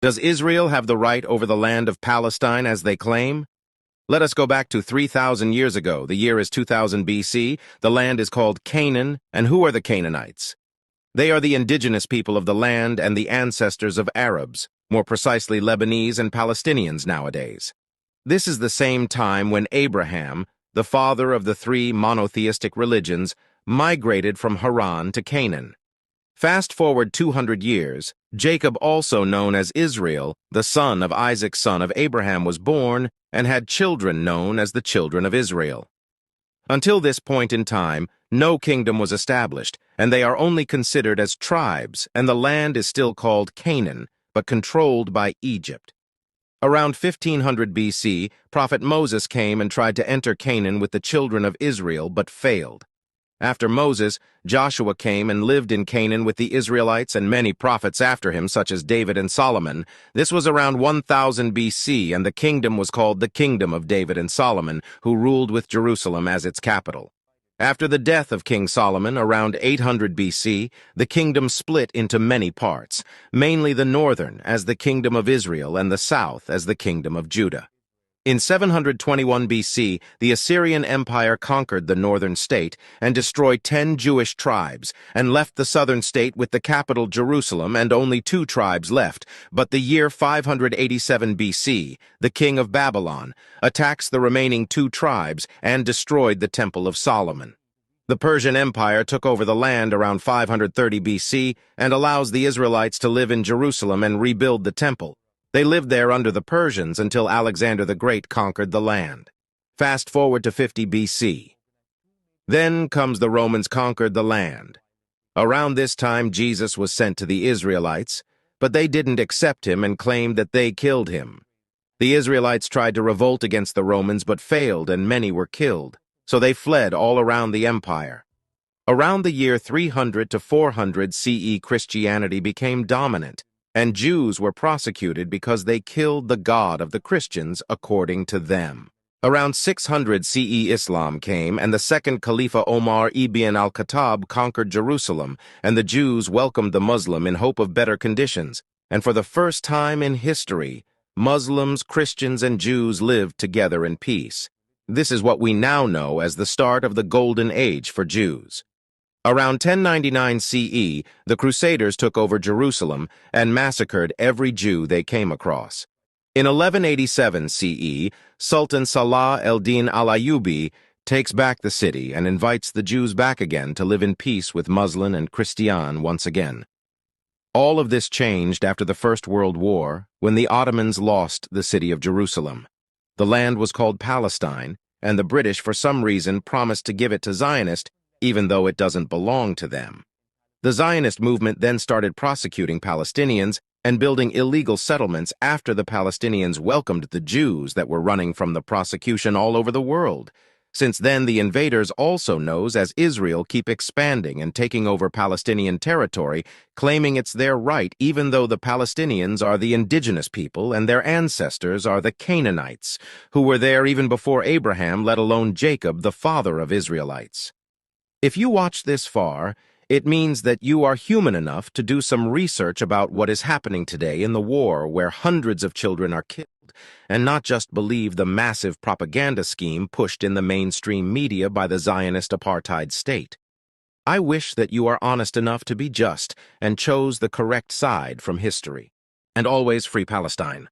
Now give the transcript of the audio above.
Does Israel have the right over the land of Palestine as they claim? Let us go back to 3,000 years ago. The year is 2000 BC. The land is called Canaan. And who are the Canaanites? They are the indigenous people of the land and the ancestors of Arabs, more precisely Lebanese and Palestinians nowadays. This is the same time when Abraham, the father of the three monotheistic religions, migrated from Haran to Canaan. Fast forward 200 years, Jacob, also known as Israel, the son of Isaac's son of Abraham, was born and had children known as the children of Israel. Until this point in time, no kingdom was established, and they are only considered as tribes, and the land is still called Canaan, but controlled by Egypt. Around 1500 BC, Prophet Moses came and tried to enter Canaan with the children of Israel, but failed. After Moses, Joshua came and lived in Canaan with the Israelites and many prophets after him, such as David and Solomon. This was around 1000 BC, and the kingdom was called the Kingdom of David and Solomon, who ruled with Jerusalem as its capital. After the death of King Solomon, around 800 BC, the kingdom split into many parts, mainly the northern as the Kingdom of Israel and the south as the Kingdom of Judah. In 721 BC, the Assyrian Empire conquered the northern state and destroyed 10 Jewish tribes and left the southern state with the capital Jerusalem and only 2 tribes left. But the year 587 BC, the king of Babylon attacks the remaining 2 tribes and destroyed the Temple of Solomon. The Persian Empire took over the land around 530 BC and allows the Israelites to live in Jerusalem and rebuild the temple. They lived there under the Persians until Alexander the Great conquered the land. Fast forward to 50 BC. Then comes the Romans conquered the land. Around this time, Jesus was sent to the Israelites, but they didn't accept him and claimed that they killed him. The Israelites tried to revolt against the Romans but failed, and many were killed, so they fled all around the empire. Around the year 300 to 400 CE, Christianity became dominant, and Jews were prosecuted because they killed the God of the Christians according to them. Around 600 CE, Islam came, and the second Caliph Omar ibn al-Khattab conquered Jerusalem, and the Jews welcomed the Muslim in hope of better conditions. And for the first time in history, Muslims, Christians, and Jews lived together in peace. This is what we now know as the start of the Golden Age for Jews. Around 1099 CE, the Crusaders took over Jerusalem and massacred every Jew they came across. In 1187 CE, Sultan Salah el-Din al-Ayyubi takes back the city and invites the Jews back again to live in peace with Muslim and Christian once again. All of this changed after the First World War, when the Ottomans lost the city of Jerusalem. The land was called Palestine, and the British, for some reason, promised to give it to Zionists, even though it doesn't belong to them. The Zionist movement then started prosecuting Palestinians and building illegal settlements after the Palestinians welcomed the Jews that were running from the prosecution all over the world. Since then, the invaders, also known as Israel, keep expanding and taking over Palestinian territory, claiming it's their right, even though the Palestinians are the indigenous people and their ancestors are the Canaanites, who were there even before Abraham, let alone Jacob, the father of Israelites. If you watch this far, it means that you are human enough to do some research about what is happening today in the war where hundreds of children are killed, and not just believe the massive propaganda scheme pushed in the mainstream media by the Zionist apartheid state. I wish that you are honest enough to be just and chose the correct side from history. And always free Palestine.